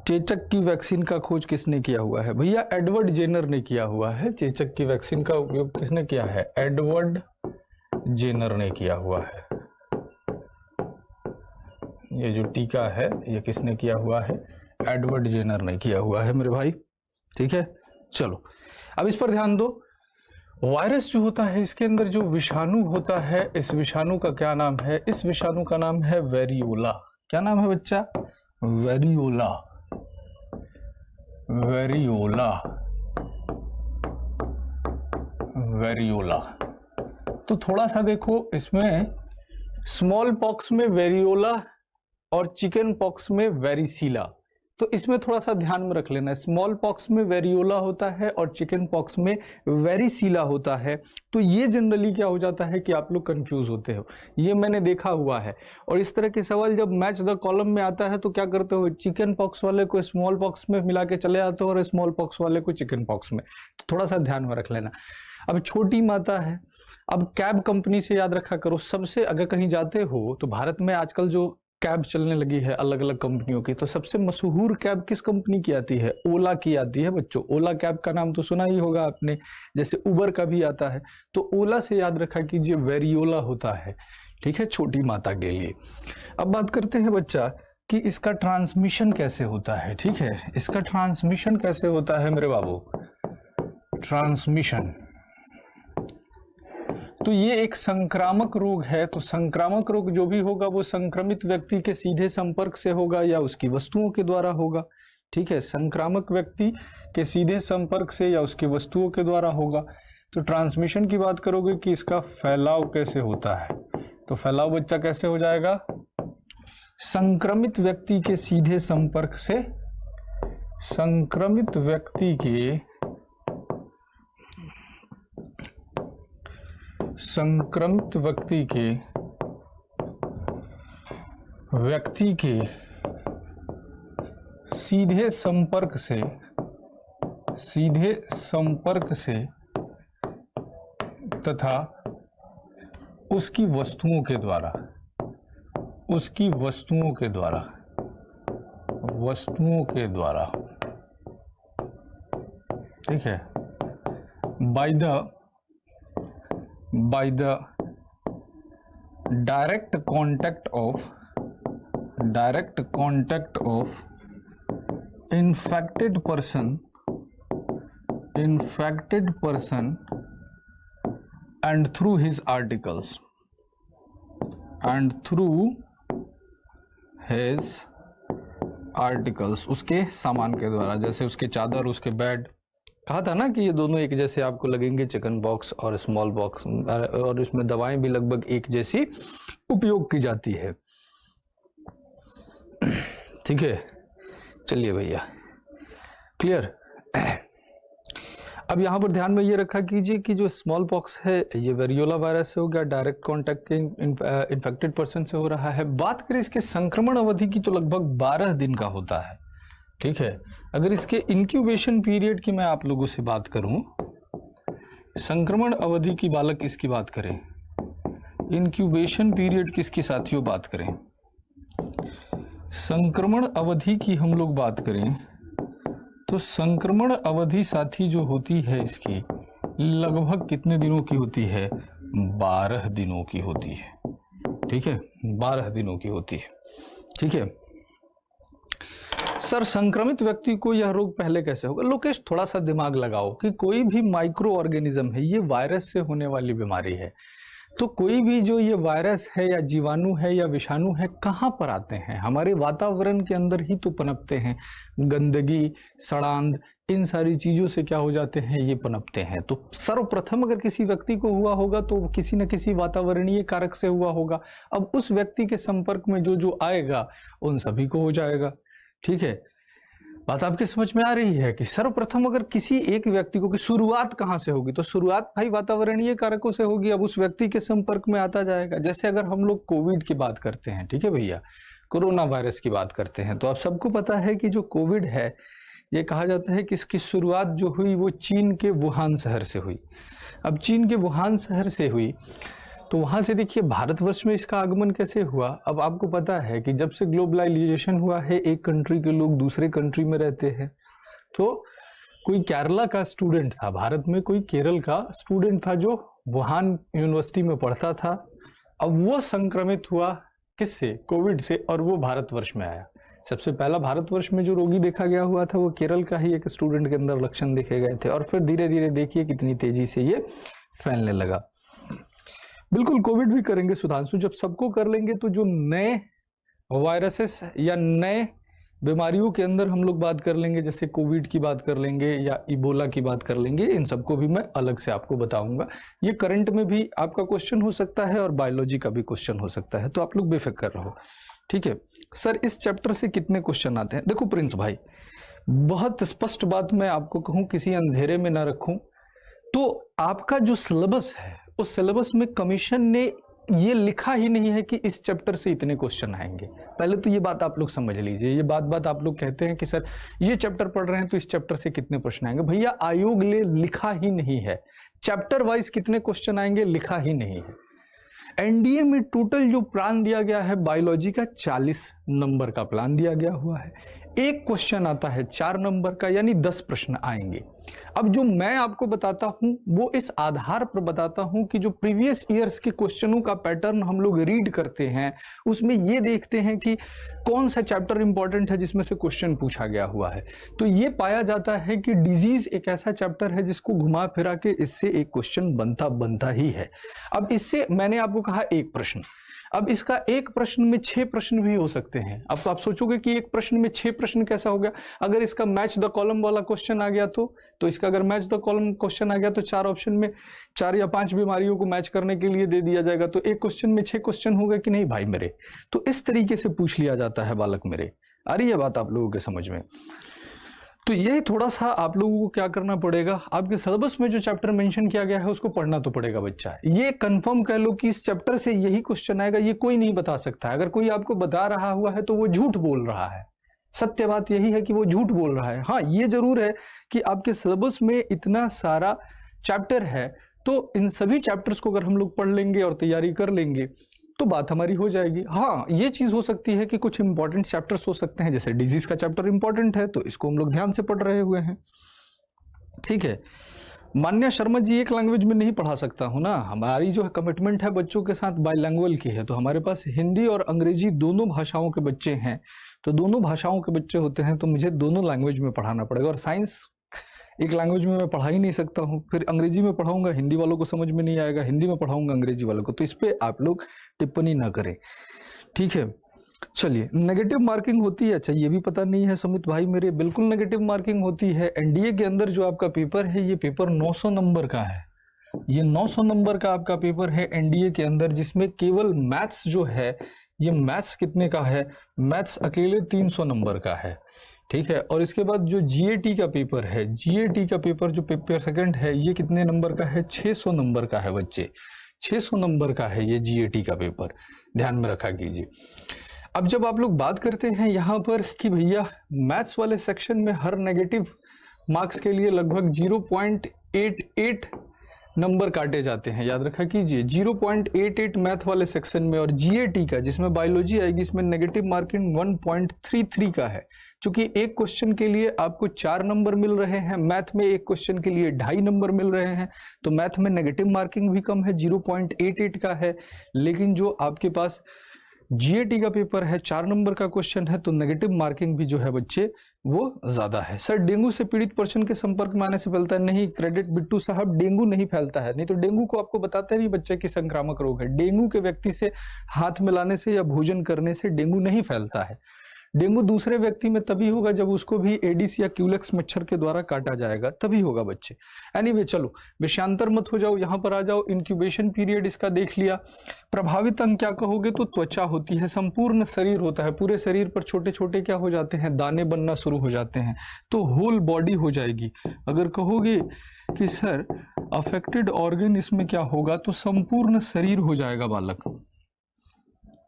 चेचक की वैक्सीन का खोज किसने किया हुआ है, भैया एडवर्ड जेनर ने किया हुआ है। चेचक की वैक्सीन का उपयोग किसने किया है, एडवर्ड जेनर ने किया हुआ है। ये जो टीका है ये किसने किया हुआ है, एडवर्ड जेनर ने किया हुआ है मेरे भाई, ठीक है। चलो अब इस पर ध्यान दो, वायरस जो होता है इसके अंदर जो विषाणु होता है, इस विषाणु का क्या नाम है, इस विषाणु का नाम है वेरियोला। क्या नाम है बच्चा, वेरियोला, वेरियोला, वेरियोला। तो थोड़ा सा देखो इसमें स्मॉल पॉक्स में वेरियोला और चिकन पॉक्स में वेरिसीला, तो इसमें थोड़ा सा ध्यान में रख लेना, स्मॉल पॉक्स में वेरियोला होता है और चिकन पॉक्स में वेरिसीला होता है। तो ये जनरली क्या हो जाता है कि आप लोग कंफ्यूज होते हो, ये मैंने देखा हुआ है। और इस तरह के सवाल जब मैच द कॉलम में आता है तो क्या करते हो, चिकन पॉक्स वाले को स्मॉल पॉक्स में मिला के चले आते हो और स्मॉल पॉक्स वाले को चिकन पॉक्स में, तो थोड़ा सा ध्यान में रख लेना। अब छोटी माता है, अब कैब कंपनी से याद रखा करो, सबसे अगर कहीं जाते हो तो भारत में आजकल जो कैब चलने लगी है अलग अलग कंपनियों की, तो सबसे मशहूर कैब किस कंपनी की आती है, ओला की आती है बच्चों। ओला कैब का नाम तो सुना ही होगा आपने, जैसे उबर का भी आता है, तो ओला से याद रखा कीजिए वेरियोला होता है, ठीक है, छोटी माता के लिए। अब बात करते हैं बच्चा कि इसका ट्रांसमिशन कैसे होता है, ठीक है, इसका ट्रांसमिशन कैसे होता है मेरे बाबू, ट्रांसमिशन। तो ये एक संक्रामक रोग है, तो संक्रामक रोग जो भी होगा वो संक्रमित व्यक्ति के सीधे संपर्क से होगा या उसकी वस्तुओं के द्वारा होगा, ठीक है, संक्रामक व्यक्ति के सीधे संपर्क से या उसकी वस्तुओं के द्वारा होगा। तो ट्रांसमिशन की बात करोगे कि इसका फैलाव कैसे होता है, तो फैलाव बच्चा कैसे हो जाएगा, संक्रमित व्यक्ति के सीधे संपर्क से, संक्रमित व्यक्ति के सीधे संपर्क से तथा उसकी वस्तुओं के द्वारा, ठीक है, by the direct contact of infected person and through his articles, उसके सामान के द्वारा, जैसे उसके चादर, उसके बेड। कहा था ना कि ये दोनों एक जैसे आपको लगेंगे, चिकन बॉक्स और स्मॉल बॉक्स, और इसमें दवाएं भी लगभग एक जैसी उपयोग की जाती है। ठीक है, चलिए भैया, क्लियर। अब यहाँ पर ध्यान में ये रखा कीजिए कि जो स्मॉल पॉक्स है ये वेरियोला वायरस से हो गया, डायरेक्ट कॉन्टैक्ट इन्फेक्टेड पर्सन से हो रहा है। बात करें इसके संक्रमण अवधि की तो लगभग 12 दिन का होता है। ठीक है, अगर इसके इंक्यूबेशन पीरियड की मैं आप लोगों से बात करूं, संक्रमण अवधि की बालक इसकी बात करें, इंक्यूबेशन पीरियड किसकी साथियों बात करें, संक्रमण अवधि की हम लोग बात करें तो संक्रमण अवधि साथी जो होती है इसकी लगभग कितने दिनों की होती है, 12 दिनों की होती है। ठीक है, 12 दिनों की होती है। ठीक है सर, संक्रमित व्यक्ति को यह रोग पहले कैसे होगा? लोकेश थोड़ा सा दिमाग लगाओ कि कोई भी माइक्रो ऑर्गेनिज्म है, ये वायरस से होने वाली बीमारी है, तो कोई भी जो ये वायरस है या जीवाणु है या विषाणु है कहाँ पर आते हैं? हमारे वातावरण के अंदर ही तो पनपते हैं। गंदगी, सड़ांध, इन सारी चीजों से क्या हो जाते हैं, ये पनपते हैं। तो सर्वप्रथम अगर किसी व्यक्ति को हुआ होगा तो किसी न किसी वातावरणीय कारक से हुआ होगा। अब उस व्यक्ति के संपर्क में जो जो आएगा उन सभी को हो जाएगा। ठीक है, बात आपके समझ में आ रही है कि सर्वप्रथम अगर किसी एक व्यक्ति को, की शुरुआत कहां से होगी, तो शुरुआत भाई वातावरणीय कारकों से होगी। अब उस व्यक्ति के संपर्क में आता जाएगा। जैसे अगर हम लोग कोविड की बात करते हैं, ठीक है भैया, कोरोना वायरस की बात करते हैं, तो आप सबको पता है कि जो कोविड है ये कहा जाता है कि इसकी शुरुआत जो हुई वो चीन के वुहान शहर से हुई। अब चीन के वुहान शहर से हुई तो वहां से देखिए भारतवर्ष में इसका आगमन कैसे हुआ। अब आपको पता है कि जब से ग्लोबलाइजेशन हुआ है, एक कंट्री के लोग दूसरे कंट्री में रहते हैं। तो कोई केरला का स्टूडेंट था, भारत में कोई केरल का स्टूडेंट था जो वुहान यूनिवर्सिटी में पढ़ता था। अब वो संक्रमित हुआ किससे, कोविड से, और वो भारतवर्ष में आया। सबसे पहला भारतवर्ष में जो रोगी देखा गया हुआ था वो केरल का ही एक स्टूडेंट के अंदर लक्षण देखे गए थे, और फिर धीरे धीरे देखिए कितनी तेजी से ये फैलने लगा। बिल्कुल कोविड भी करेंगे सुधांशु, जब सबको कर लेंगे तो जो नए वायरसेस या नए बीमारियों के अंदर हम लोग बात कर लेंगे, जैसे कोविड की बात कर लेंगे या इबोला की बात कर लेंगे, इन सबको भी मैं अलग से आपको बताऊंगा। ये करंट में भी आपका क्वेश्चन हो सकता है और बायोलॉजी का भी क्वेश्चन हो सकता है, तो आप लोग बेफिक्र रहो। ठीक है सर, इस चैप्टर से कितने क्वेश्चन आते हैं? देखो प्रिंस भाई, बहुत स्पष्ट बात मैं आपको कहूं, किसी अंधेरे में ना रखूं, तो आपका जो सिलेबस है उस सिलेबस में कमीशन ने ये लिखा ही नहीं है कि इस चैप्टर से इतने क्वेश्चन आएंगे। पहले तो ये बात आप लोग समझ लीजिए। ये बात आप लोग कहते हैं कि सर ये चैप्टर पढ़ रहे हैं तो इस चैप्टर से कितने प्रश्न आएंगे। भैया आयोग ने लिखा ही नहीं है, चैप्टर वाइज कितने क्वेश्चन आएंगे लिखा ही नहीं है। एनडीए में टोटल जो प्लान दिया गया है बायोलॉजी का 40 नंबर का प्लान दिया गया हुआ है। एक क्वेश्चन आता है 4 नंबर का, यानी 10 प्रश्न आएंगे। अब जो मैं आपको बताता हूं वो इस आधार पर बताता हूं कि जो प्रीवियस ईयर्स के क्वेश्चनों का पैटर्न हम लोग रीड करते हैं, उसमें ये देखते हैं कि कौन सा चैप्टर इंपॉर्टेंट है जिसमें से क्वेश्चन पूछा गया हुआ है। तो ये पाया जाता है कि डिजीज एक ऐसा चैप्टर है जिसको घुमा फिरा के इससे एक क्वेश्चन बनता ही है। अब इससे मैंने आपको कहा एक प्रश्न, अब इसका एक प्रश्न में 6 प्रश्न भी हो सकते हैं। अब तो आप सोचोगे कि एक प्रश्न में 6 प्रश्न कैसा हो गया। अगर इसका मैच द कॉलम वाला क्वेश्चन आ गया तो इसका अगर मैच द कॉलम क्वेश्चन आ गया तो 4 ऑप्शन में 4 या 5 बीमारियों को मैच करने के लिए दे दिया जाएगा। तो एक क्वेश्चन में 6 क्वेश्चन हो गए कि नहीं भाई मेरे। तो इस तरीके से पूछ लिया जाता है बालक मेरे। आ रही है बात आप लोगों के समझ में। तो ये थोड़ा सा आप लोगों को क्या करना पड़ेगा, आपके सिलेबस में जो चैप्टर मेंशन किया गया है उसको पढ़ना तो पड़ेगा बच्चा। ये कंफर्म कह लो कि इस चैप्टर से यही क्वेश्चन आएगा, ये कोई नहीं बता सकता है। अगर कोई आपको बता रहा हुआ है तो वो झूठ बोल रहा है। सत्य बात यही है कि वो झूठ बोल रहा है। हाँ, ये जरूर है कि आपके सिलेबस में इतना सारा चैप्टर है, तो इन सभी चैप्टर्स को अगर हम लोग पढ़ लेंगे और तैयारी कर लेंगे तो बात हमारी हो जाएगी। हाँ, ये चीज हो सकती है कि कुछ इंपॉर्टेंट चैप्टर्स हो सकते हैं, जैसे डिजीज का चैप्टर इंपॉर्टेंट है तो इसको हम लोग ध्यान से पढ़ रहे हुए हैं। ठीक है, मान्या शर्मा जी एक लैंग्वेज में नहीं पढ़ा सकता हूं ना। हमारी जो कमिटमेंट है बच्चों के साथ बाइलैंग्वेज की है, तो हमारे पास हिंदी और अंग्रेजी दोनों भाषाओं के बच्चे हैं। तो दोनों भाषाओं के बच्चे होते हैं तो मुझे दोनों लैंग्वेज में पढ़ाना पड़ेगा। और साइंस एक लैंग्वेज में मैं पढ़ा ही नहीं सकता हूँ, फिर अंग्रेजी में पढ़ाऊंगा हिंदी वालों को समझ में नहीं आएगा, हिंदी में पढ़ाऊंगा अंग्रेजी वालों को। तो इस पे आप लोग टिप्पणी ना करें, ठीक है। चलिए, नेगेटिव मार्किंग होती है, अच्छा ये भी पता नहीं है सुमित भाई मेरे। बिल्कुल नेगेटिव मार्किंग होती है। एनडीए के अंदर जो आपका पेपर है ये पेपर 900 नंबर का है। ये 900 नंबर का आपका पेपर है एनडीए के अंदर, जिसमें केवल मैथ्स जो है, ये मैथ्स कितने का है, मैथ्स अकेले 300 नंबर का है, ठीक है। और इसके बाद जो जीएटी का पेपर है, जीएटी का पेपर जो पेपर सेकंड है, ये कितने नंबर का है, 600 नंबर का है बच्चे, 600 नंबर का है ये जीएटी का पेपर, ध्यान में रखा कीजिए। अब जब आप लोग बात करते हैं यहाँ पर कि भैया मैथ्स वाले सेक्शन में हर नेगेटिव मार्क्स के लिए लगभग 0.88 नंबर काटे जाते हैं, याद रखा कीजिए 0.88 मैथ वाले सेक्शन में। और जीएटी का जिसमें बायोलॉजी आएगी, इसमें नेगेटिव मार्किंग 1.33 का है। क्योंकि एक क्वेश्चन के लिए आपको 4 नंबर मिल रहे हैं, मैथ में एक क्वेश्चन के लिए 2.5 नंबर मिल रहे हैं, तो मैथ में नेगेटिव मार्किंग भी कम है, 0.88 का है। लेकिन जो आपके पास जीएटी का पेपर है, 4 नंबर का क्वेश्चन है, तो नेगेटिव मार्किंग भी जो है बच्चे वो ज्यादा है। सर डेंगू से पीड़ित पर्सन के संपर्क में आने से फैलता है? नहीं, क्रेडिट बिट्टू साहब, डेंगू नहीं फैलता है। नहीं तो डेंगू को आपको बताते नहीं बच्चे की संक्रामक रोग है। डेंगू के व्यक्ति से हाथ मिलाने से या भोजन करने से डेंगू नहीं फैलता है। डेंगू दूसरे व्यक्ति में तभी होगा जब उसको भी एडिस या क्यूलेक्स मच्छर के द्वारा काटा जाएगा, तभी होगा बच्चे। एनीवे चलो, विषयांतर मत हो जाओ, यहाँ पर आ जाओ। इंक्यूबेशन पीरियड इसका देख लिया। प्रभावित अंग क्या कहोगे तो त्वचा होती है, संपूर्ण शरीर होता है, पूरे शरीर पर छोटे छोटे क्या हो जाते हैं, दाने बनना शुरू हो जाते हैं, तो होल बॉडी हो जाएगी। अगर कहोगे कि सर अफेक्टेड ऑर्गन इसमें क्या होगा, तो संपूर्ण शरीर हो जाएगा बालक।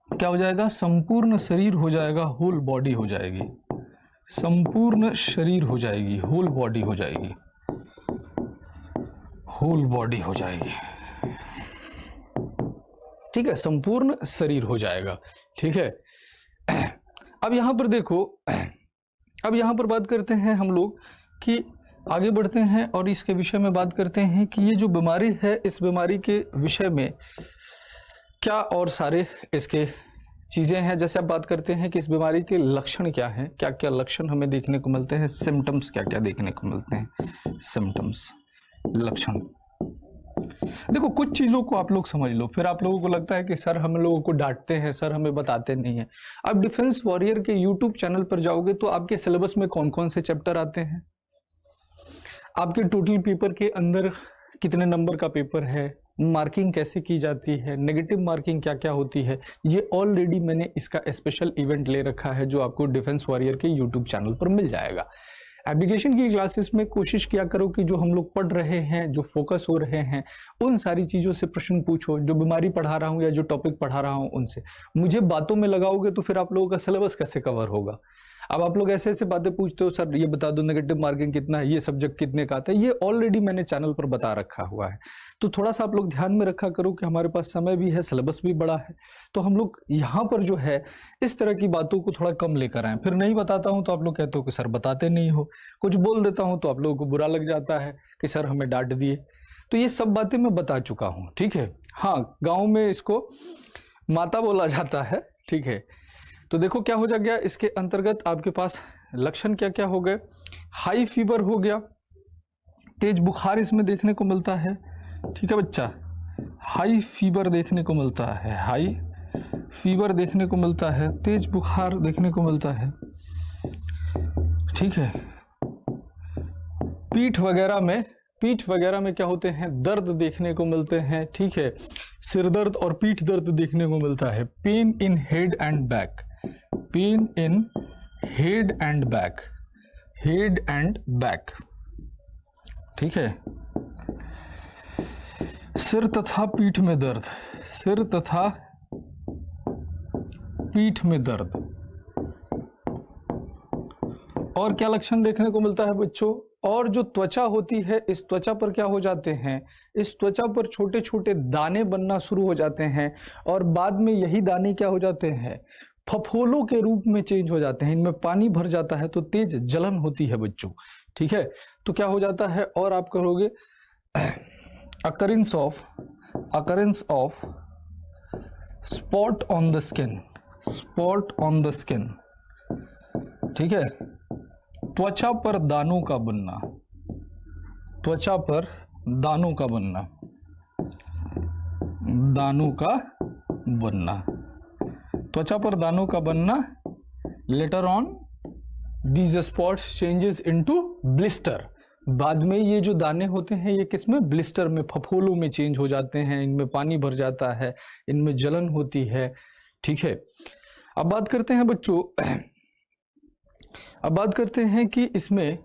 क्या हो जाएगा, संपूर्ण शरीर हो जाएगा, होल बॉडी हो जाएगी, संपूर्ण शरीर हो जाएगी, होल बॉडी हो जाएगी, होल बॉडी हो जाएगी, ठीक है, संपूर्ण शरीर हो जाएगा, ठीक है। अब यहां पर देखो, अब यहां पर बात करते हैं हम लोग कि आगे बढ़ते हैं और इसके विषय में बात करते हैं कि ये जो बीमारी है, इस बीमारी के विषय में क्या और सारे इसके चीजें हैं। जैसे आप बात करते हैं कि इस बीमारी के लक्षण क्या हैं, क्या क्या लक्षण हमें देखने को मिलते हैं, सिम्टम्स क्या क्या देखने को मिलते हैं, सिम्टम्स, लक्षण। देखो कुछ चीजों को आप लोग समझ लो, फिर आप लोगों को लगता है कि सर हम लोगों को डांटते हैं, सर हमें बताते नहीं है। आप डिफेंस वॉरियर के यूट्यूब चैनल पर जाओगे तो आपके सिलेबस में कौन कौन से चैप्टर आते हैं, आपके टोटल पेपर के अंदर कितने नंबर का पेपर है, मार्किंग कैसे की जाती है, नेगेटिव मार्किंग क्या क्या होती है, ये ऑलरेडी मैंने इसका स्पेशल इवेंट ले रखा है जो आपको डिफेंस वॉरियर के यूट्यूब चैनल पर मिल जाएगा। एप्लीकेशन की क्लासेस में कोशिश किया करो कि जो हम लोग पढ़ रहे हैं, जो फोकस हो रहे हैं, उन सारी चीज़ों से प्रश्न पूछो। जो बीमारी पढ़ा रहा हूँ या जो टॉपिक पढ़ा रहा हूँ उनसे, मुझे बातों में लगाओगे तो फिर आप लोगों का सिलेबस कैसे कवर होगा। अब आप लोग ऐसे ऐसे बातें पूछते हो, सर ये बता दो नेगेटिव मार्किंग कितना है, ये सब्जेक्ट कितने का आता है, ये ऑलरेडी मैंने चैनल पर बता रखा हुआ है। तो थोड़ा सा आप लोग ध्यान में रखा करो कि हमारे पास समय भी है, सिलेबस भी बड़ा है, तो हम लोग यहाँ पर जो है इस तरह की बातों को थोड़ा कम लेकर आए। फिर नहीं बताता हूँ तो आप लोग कहते हो कि सर बताते नहीं हो, कुछ बोल देता हूँ तो आप लोगों को बुरा लग जाता है कि सर हमें डांट दिए। तो ये सब बातें मैं बता चुका हूँ, ठीक है। हाँ, गाँव में इसको माता बोला जाता है, ठीक है। तो देखो क्या हो जा गया इसके अंतर्गत, आपके पास लक्षण क्या क्या हो गए, हाई फीवर हो गया, तेज बुखार इसमें देखने को मिलता है, ठीक है बच्चा, हाई फीवर देखने को मिलता है, हाई फीवर देखने को मिलता है, तेज बुखार देखने को मिलता है, ठीक है। पीठ वगैरह में क्या होते हैं, दर्द देखने को मिलते हैं, ठीक है। सिर दर्द और पीठ दर्द देखने को मिलता है। Pain in head and back, pain in head and back, head and back, ठीक है। सिर तथा पीठ में दर्द, सिर तथा पीठ में दर्द। और क्या लक्षण देखने को मिलता है बच्चों, और जो त्वचा होती है, इस त्वचा पर क्या हो जाते हैं, इस त्वचा पर छोटे छोटे दाने बनना शुरू हो जाते हैं, और बाद में यही दाने क्या हो जाते हैं, फफोलों के रूप में चेंज हो जाते हैं। इनमें पानी भर जाता है तो तेज जलन होती है बच्चों, ठीक है। तो क्या हो जाता है, और आप करोगे occurrence of spot on the skin, spot on the skin, ठीक है। त्वचा पर दानों का बनना, त्वचा पर दानों का बनना, दानों का बनना, त्वचा पर दानों का बनना। Later on these spots changes into blister. बाद में ये जो दाने होते हैं ये किसमें, ब्लिस्टर में, फफोलों में चेंज हो जाते हैं। इनमें पानी भर जाता है, इनमें जलन होती है, ठीक है। अब बात करते हैं बच्चों, अब बात करते हैं कि इसमें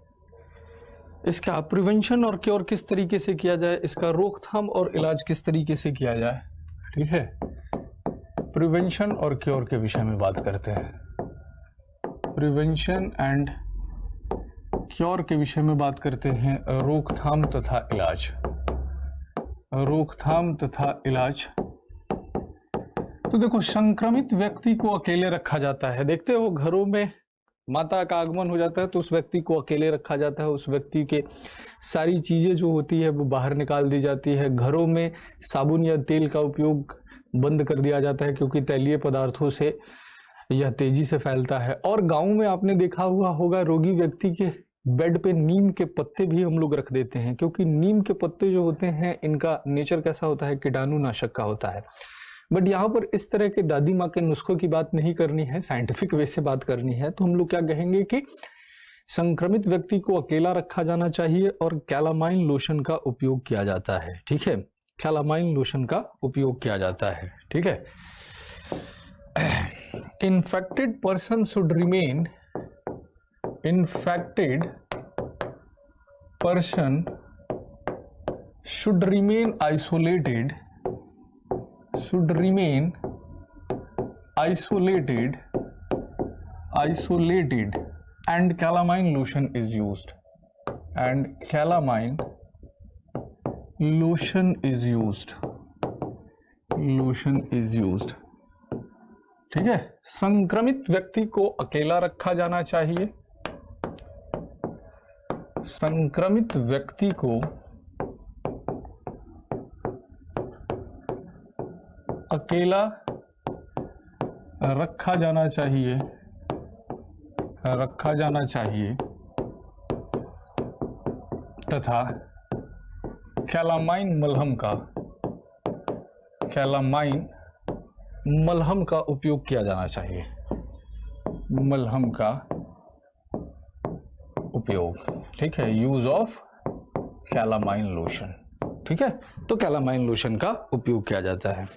इसका प्रिवेंशन और क्योर किस तरीके से किया जाए, इसका रोकथाम और इलाज किस तरीके से किया जाए, ठीक है। प्रिवेंशन और क्योर के विषय में बात करते हैं, प्रिवेंशन एंड क्योर के विषय में बात करते हैं, रोकथाम तथा इलाज, रोकथाम तथा इलाज। तो देखो, संक्रमित व्यक्ति को अकेले रखा जाता है। देखते हो घरों में माता का आगमन हो जाता है तो उस व्यक्ति को अकेले रखा जाता है, उस व्यक्ति के सारी चीजें जो होती है वो बाहर निकाल दी जाती है। घरों में साबुन या तेल का उपयोग बंद कर दिया जाता है क्योंकि तैलीय पदार्थों से यह तेजी से फैलता है। और गाँव में आपने देखा हुआ होगा, रोगी व्यक्ति के बेड पे नीम के पत्ते भी हम लोग रख देते हैं, क्योंकि नीम के पत्ते जो होते हैं इनका नेचर कैसा होता है, कीटाणुनाशक का होता है। बट यहाँ पर इस तरह के दादी माँ के नुस्खों की बात नहीं करनी है, साइंटिफिक वे से बात करनी है। तो हम लोग क्या कहेंगे कि संक्रमित व्यक्ति को अकेला रखा जाना चाहिए और कैलामाइन लोशन का उपयोग किया जाता है, ठीक है। कैलामाइन लोशन का उपयोग किया जाता है, ठीक है। Infected person should remain, infected person should remain isolated, should remain isolated, isolated, and calamine lotion is used, and calamine lotion is used, lotion is used, ठीक है। संक्रमित व्यक्ति को अकेला रखा जाना चाहिए, संक्रमित व्यक्ति को अकेला रखा जाना चाहिए, रखा जाना चाहिए तथा कैलामाइन मलहम का, कैलामाइन मलहम का उपयोग किया जाना चाहिए, मलहम का उपयोग, ठीक है। यूज ऑफ कैलामाइन लोशन, ठीक है। तो कैलामाइन लोशन का उपयोग किया जाता है।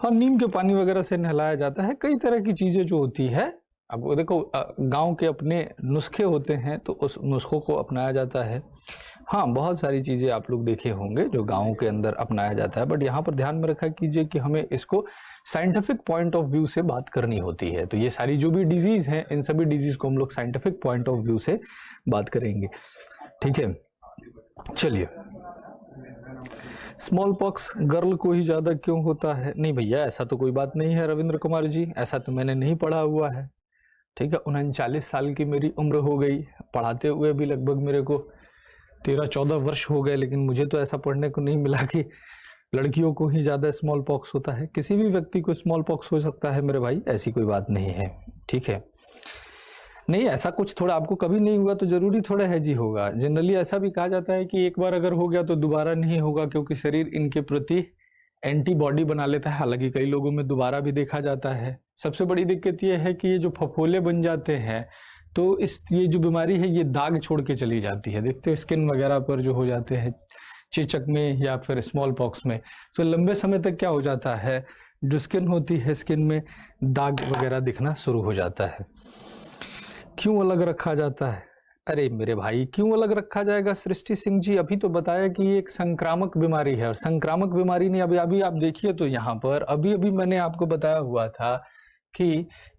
और नीम के पानी वगैरह से नहलाया जाता है। कई तरह की चीजें जो होती है, अब देखो गांव के अपने नुस्खे होते हैं तो उस नुस्खों को अपनाया जाता है। हाँ, बहुत सारी चीजें आप लोग देखे होंगे जो गांव के अंदर अपनाया जाता है, बट यहाँ पर ध्यान में रखा कीजिए कि हमें इसको साइंटिफिक पॉइंट ऑफ व्यू से बात करनी होती है। तो ये सारी जो भी डिजीज हैं, इन सभी डिजीज को हम लोग साइंटिफिक पॉइंट ऑफ व्यू से बात करेंगे, ठीक है। चलिए, स्मॉल पॉक्स गर्ल को ही ज्यादा क्यों होता है? नहीं भैया, ऐसा तो कोई बात नहीं है रविंद्र कुमार जी, ऐसा तो मैंने नहीं पढ़ा हुआ है, ठीक है। 39 साल की मेरी उम्र हो गई, पढ़ाते हुए भी लगभग मेरे को 13-14 वर्ष हो गए, लेकिन मुझे तो ऐसा पढ़ने को नहीं मिला कि लड़कियों को ही ज्यादा स्मॉल पॉक्स होता है। किसी भी व्यक्ति को स्मॉल पॉक्स हो सकता है मेरे भाई, ऐसी कोई बात नहीं है, ठीक है। नहीं, ऐसा कुछ थोड़ा आपको कभी नहीं हुआ तो जरूरी थोड़ा है जी होगा। जनरली ऐसा भी कहा जाता है कि एक बार अगर हो गया तो दोबारा नहीं होगा, क्योंकि शरीर इनके प्रति एंटीबॉडी बना लेता है, हालांकि कई लोगों में दोबारा भी देखा जाता है। सबसे बड़ी दिक्कत ये है कि ये जो फफोले बन जाते हैं तो ये जो बीमारी है ये दाग छोड़ के चली जाती है। देखते हो स्किन वगैरह पर जो हो जाते हैं चेचक में या फिर स्मॉल पॉक्स में, तो लंबे समय तक क्या हो जाता है, जो स्किन होती है स्किन में दाग वगैरह दिखना शुरू हो जाता है। क्यों अलग रखा जाता है? अरे मेरे भाई, क्यों अलग रखा जाएगा सृष्टि सिंह जी? अभी तो बताया कि ये एक संक्रामक बीमारी है, और संक्रामक बीमारी नहीं, अभी आप देखिए तो यहाँ पर अभी मैंने आपको बताया हुआ था कि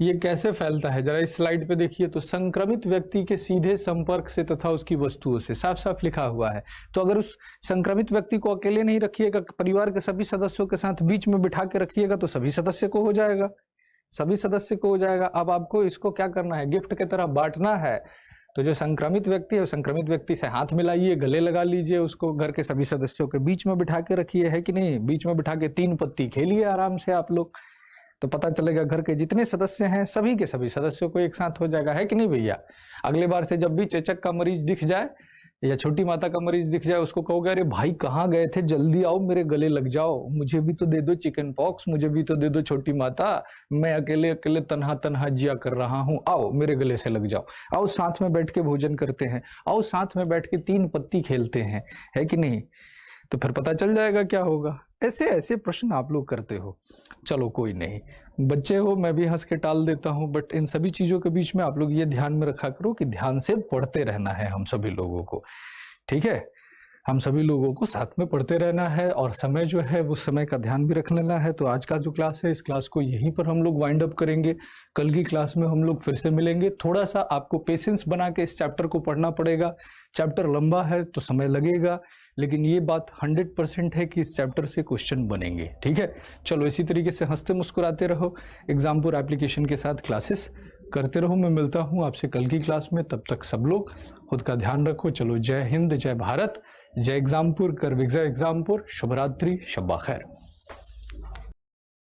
ये कैसे फैलता है। जरा इस स्लाइड पे देखिए तो संक्रमित व्यक्ति के सीधे संपर्क से तथा उसकी वस्तुओं से, साफ साफ लिखा हुआ है। तो अगर उस संक्रमित व्यक्ति को अकेले नहीं रखिएगा, परिवार के सभी सदस्यों के साथ बीच में बिठा के रखिएगा तो सभी सदस्य को हो जाएगा, सभी सदस्य को हो जाएगा। अब आपको इसको क्या करना है, गिफ्ट की तरह बांटना है। तो जो संक्रमित व्यक्ति है उस संक्रमित व्यक्ति से हाथ मिलाइए, गले लगा लीजिए, उसको घर के सभी सदस्यों के बीच में बिठा के रखिए, है कि नहीं? बीच में बिठा के 3 पत्ती खेलिए आराम से आप लोग, तो पता चलेगा घर के जितने सदस्य हैं सभी के सभी सदस्यों को एक साथ हो जाएगा, है कि नहीं भैया? अगले बार से जब भी चेचक का मरीज दिख जाए या छोटी माता का मरीज दिख जाए, उसको कहोगे अरे भाई कहाँ गए थे, जल्दी आओ मेरे गले लग जाओ, मुझे भी तो दे दो चिकन पॉक्स, मुझे भी तो दे दो छोटी माता, मैं अकेले अकेले तन्हा तन्हा जिया कर रहा हूँ, आओ मेरे गले से लग जाओ, आओ साथ में बैठ के भोजन करते हैं, आओ साथ में बैठ के 3 पत्ती खेलते हैं, है कि नहीं? तो फिर पता चल जाएगा क्या होगा। ऐसे ऐसे प्रश्न आप लोग करते हो, चलो कोई नहीं, बच्चे हो, मैं भी हंस के टाल देता हूँ, बट इन सभी चीजों के बीच में आप लोग ये ध्यान में रखा करो कि ध्यान से पढ़ते रहना है हम सभी लोगों को, ठीक है? हम सभी लोगों को साथ में पढ़ते रहना है, और समय जो है वो समय का ध्यान भी रख लेना है। तो आज का जो क्लास है, इस क्लास को यहीं पर हम लोग वाइंड अप करेंगे। कल की क्लास में हम लोग फिर से मिलेंगे। थोड़ा सा आपको पेशेंस बना के इस चैप्टर को पढ़ना पड़ेगा। चैप्टर लंबा है तो समय लगेगा, लेकिन ये बात 100% है कि इस चैप्टर से क्वेश्चन बनेंगे, ठीक है? चलो इसी तरीके से हंसते मुस्कुराते रहो, एग्जामपुर एप्लीकेशन के साथ क्लासेस करते रहो। मैं मिलता हूँ आपसे कल की क्लास में, तब तक सब लोग खुद का ध्यान रखो। चलो, जय हिंद, जय भारत, जय एग्जामपुर, कर विजय एग्जामपुर, शुभ रात्रि, शब्बा खैर।